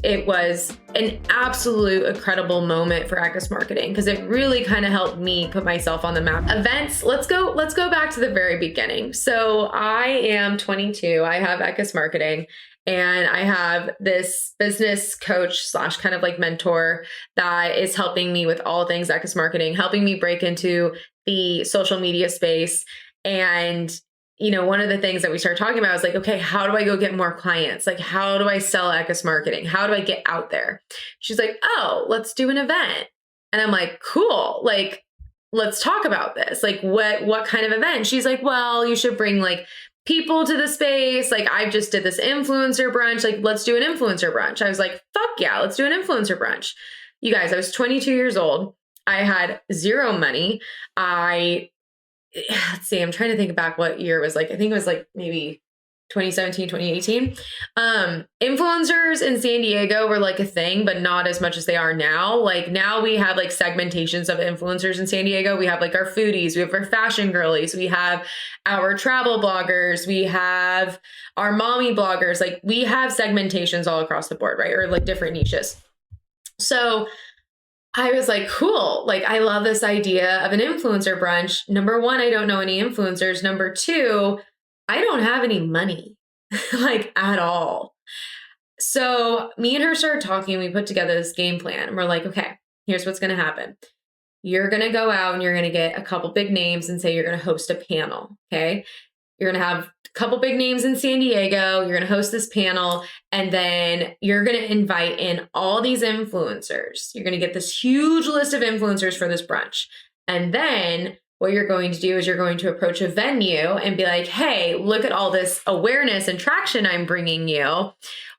it was an absolute incredible moment for Eckes Marketing because it really kind of helped me put myself on the map. Events, let's go back to the very beginning. So I am 22. I have Eckes Marketing. And I have this business coach / kind of like mentor that is helping me with all things Eckes Marketing, helping me break into the social media space. And, you know, one of the things that we started talking about was like, okay, how do I go get more clients? Like, how do I sell Eckes Marketing? How do I get out there? She's like, oh, let's do an event. And I'm like, cool. Like, let's talk about this. Like, what kind of event? She's like, well, you should bring like people to the space. Like, I just did this influencer brunch. Like, let's do an influencer brunch. I was like, fuck yeah, let's do an influencer brunch. You guys, I was 22 years old. I had zero money. Let's see, I'm trying to think back what year it was like. I think it was like maybe 2017, 2018. Influencers in San Diego were like a thing, but not as much as they are now. Like now we have like segmentations of influencers in San Diego. We have like our foodies, we have our fashion girlies, we have our travel bloggers, we have our mommy bloggers. Like we have segmentations all across the board, right? Or like different niches. So I was like, cool. Like, I love this idea of an influencer brunch. Number one, I don't know any influencers. Number two, I don't have any money, like at all. So me and her started talking. We put together this game plan and we're like, okay, here's what's going to happen. You're going to go out and you're going to get a couple big names and say you're going to host a panel. Okay. You're going to have a couple big names in San Diego. You're going to host this panel. And then you're going to invite in all these influencers. You're going to get this huge list of influencers for this brunch. And then what you're going to do is you're going to approach a venue and be like, hey, look at all this awareness and traction I'm bringing you.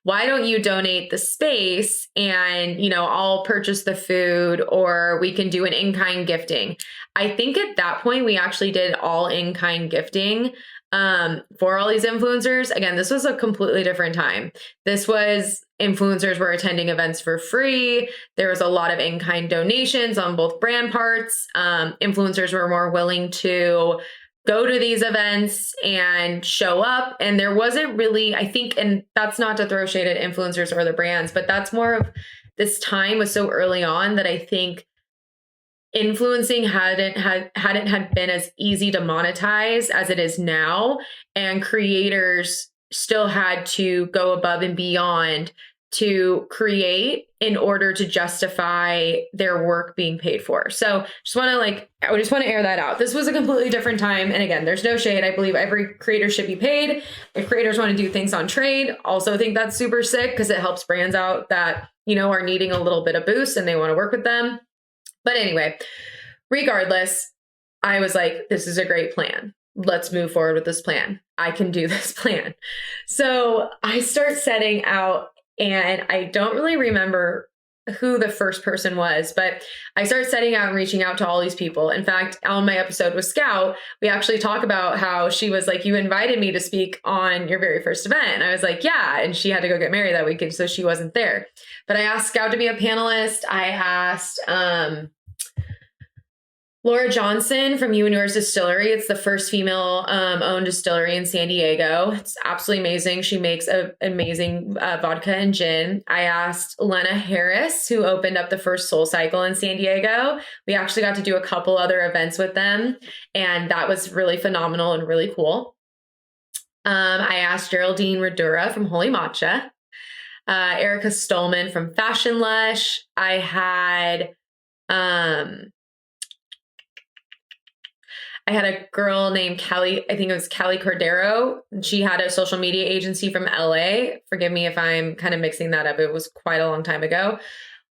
Why don't you donate the space and, you know, I'll purchase the food, or we can do an in-kind gifting. I think at that point, we actually did all in-kind gifting for all these influencers. Again, this was a completely different time. This was influencers were attending events for free. There was a lot of in-kind donations on both brand parts. Influencers were more willing to go to these events and show up. And there wasn't really, I think, and that's not to throw shade at influencers or the brands, but that's more of this time was so early on that I think influencing hadn't been as easy to monetize as it is now. And creators still had to go above and beyond to create in order to justify their work being paid for. So I just want to air that out. This was a completely different time. And again, there's no shade. I believe every creator should be paid. If creators want to do things on trade, also think that's super sick because it helps brands out that, you know, are needing a little bit of boost and they want to work with them. But anyway, regardless, I was like, this is a great plan. Let's move forward with this plan. I can do this plan. So I start setting out, and I don't really remember who the first person was, but I started setting out and reaching out to all these people. In fact, on my episode with Scout, we actually talk about how she was like, you invited me to speak on your very first event. And I was like, yeah. And she had to go get married that weekend, so she wasn't there. But I asked Scout to be a panelist. I asked Laura Johnson from You and Yours Distillery. It's the first female owned distillery in San Diego. It's absolutely amazing. She makes an amazing vodka and gin. I asked Lena Harris, who opened up the first Soul Cycle in San Diego. We actually got to do a couple other events with them, and that was really phenomenal and really cool. I asked Geraldine Radura from Holy Matcha, Erica Stolman from Fashion Lush. I had a girl named Kelly, I think it was Kelly Cordero. She had a social media agency from LA. Forgive me if I'm kind of mixing that up. It was quite a long time ago.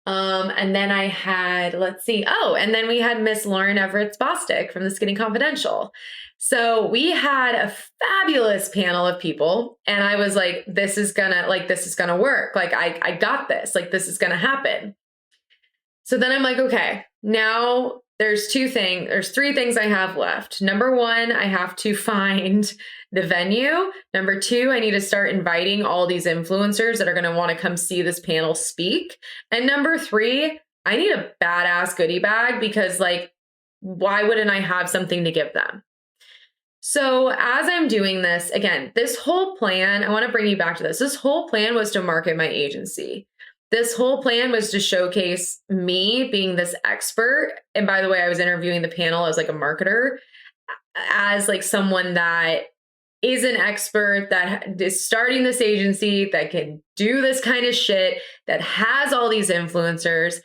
And then I had, and then we had Miss Lauren Everett Bostic from the Skinny Confidential. So we had a fabulous panel of people. And I was like, this is gonna work. Like, I got this, like, this is gonna happen. So then I'm like, okay, now there's three things I have left. Number one, I have to find the venue. Number two, I need to start inviting all these influencers that are going to want to come see this panel speak. And number three, I need a badass goodie bag because, like, why wouldn't I have something to give them? So as I'm doing this, again, this whole plan, I want to bring you back to this. This whole plan was to market my agency. this whole plan was to showcase me being this expert. And by the way, I was interviewing the panel as like a marketer, as like someone that is an expert, that is starting this agency, that can do this kind of shit, that has all these influencers.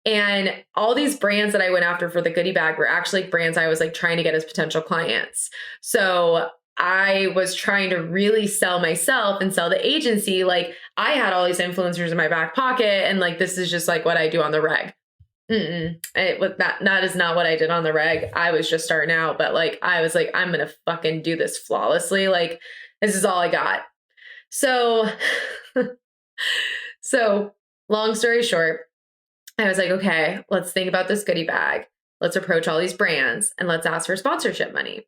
And all these brands that I went after for the goodie bag were actually brands I was like trying to get as potential clients. So I was trying to really sell myself and sell the agency. Like, I had all these influencers in my back pocket, and like, this is just like what I do on the reg. That is not what I did on the reg. I was just starting out, but like, I was like, I'm going to fucking do this flawlessly. Like, this is all I got. So, so long story short, I was like, okay, let's think about this goodie bag. Let's approach all these brands and let's ask for sponsorship money.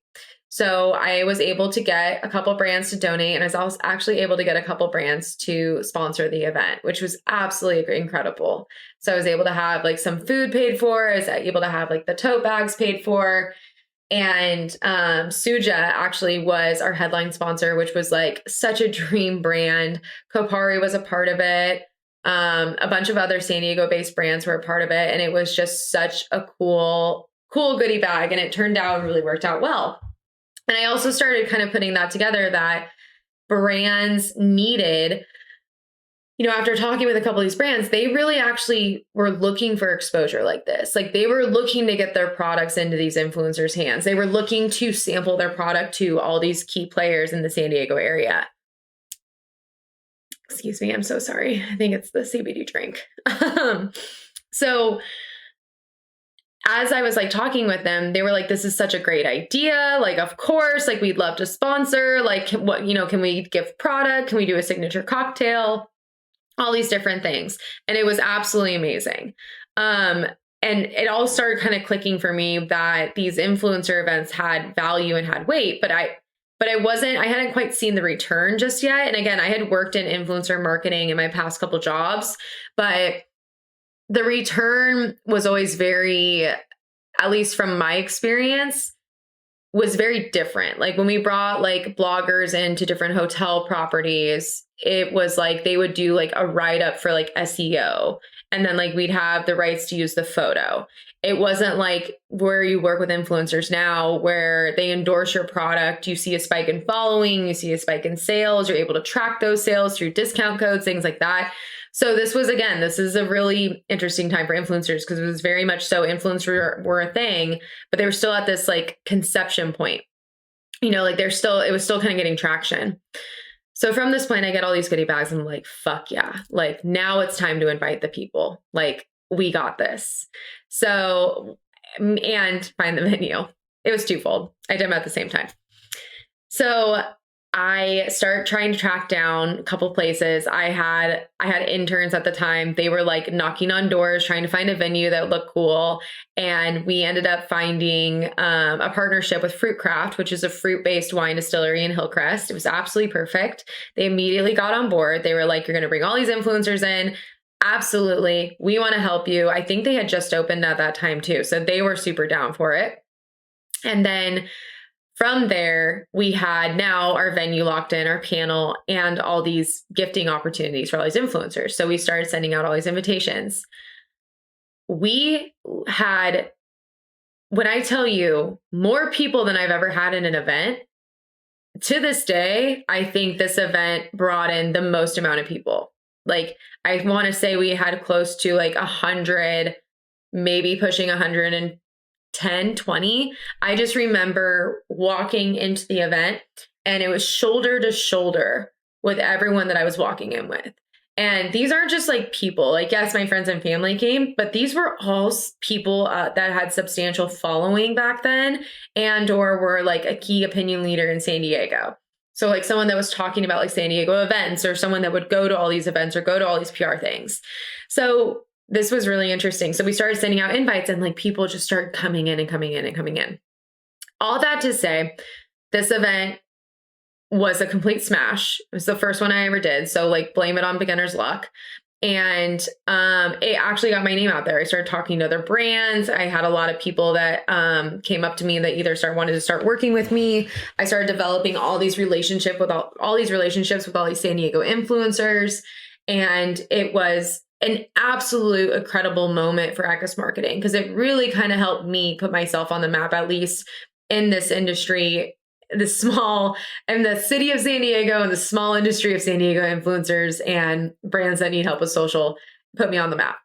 So I was able to get a couple brands to donate, and I was also actually able to get a couple brands to sponsor the event, which was absolutely incredible. So I was able to have like some food paid for. I was able to have like the tote bags paid for. And Suja actually was our headline sponsor, which was like such a dream brand. Kopari was a part of it. A bunch of other San Diego based brands were a part of it. And it was just such a cool goodie bag. And it turned out and really worked out well. And I also started kind of putting that together, that brands needed, you know, after talking with a couple of these brands, they really actually were looking for exposure like this. Like, they were looking to get their products into these influencers' hands. They were looking to sample their product to all these key players in the San Diego area. Excuse me, I'm so sorry. I think it's the CBD drink. So as I was like talking with them, they were like, this is such a great idea. Like, of course, like, we'd love to sponsor, like, what, you know, can we give product? Can we do a signature cocktail? All these different things. And it was absolutely amazing. And it all started kind of clicking for me that these influencer events had value and had weight, but I hadn't quite seen the return just yet. And again, I had worked in influencer marketing in my past couple jobs, but the return was always very, at least from my experience, was very different. Like, when we brought like bloggers into different hotel properties, it was like they would do like a write-up for like SEO. And then like we'd have the rights to use the photo. It wasn't like where you work with influencers now, where they endorse your product. You see a spike in following, you see a spike in sales. You're able to track those sales through discount codes, things like that. So this is a really interesting time for influencers, because it was very much so influencers were a thing, but they were still at this like conception point, you know, like it was still kind of getting traction. So from this point, I get all these goodie bags and I'm like, fuck yeah. Like, now it's time to invite the people. Like, we got this. So, and find the venue. It was twofold. I did them at the same time. So I start trying to track down a couple places. I had interns at the time. They were like knocking on doors, trying to find a venue that looked cool. And we ended up finding a partnership with Fruit Craft, which is a fruit-based wine distillery in Hillcrest. It was absolutely perfect. They immediately got on board. They were like, you're going to bring all these influencers in. Absolutely. We want to help you. I think they had just opened at that time too. So they were super down for it. And then from there, we had now our venue locked in, our panel, and all these gifting opportunities for all these influencers. So we started sending out all these invitations. We had, when I tell you, more people than I've ever had in an event. To this day, I think this event brought in the most amount of people. Like, I want to say we had close to like 100, maybe pushing 110, 20. I just remember walking into the event and it was shoulder to shoulder with everyone that I was walking in with. And these aren't just like people, like, yes, my friends and family came, but these were all people that had substantial following back then, and or were like a key opinion leader in San Diego. So like someone that was talking about like San Diego events, or someone that would go to all these events or go to all these PR things. So this was really interesting. So we started sending out invites, and like people just started coming in and coming in and coming in. All that to say, this event was a complete smash. It was the first one I ever did. So like, blame it on beginner's luck. And it actually got my name out there. I started talking to other brands. I had a lot of people that came up to me that either wanted to start working with me. I started developing all these relationships with all these San Diego influencers. And it was an absolute incredible moment for Equus marketing because it really kind of helped me put myself on the map, at least in this industry, the small and the city of San Diego and the small industry of San Diego influencers and brands that need help with social put me on the map.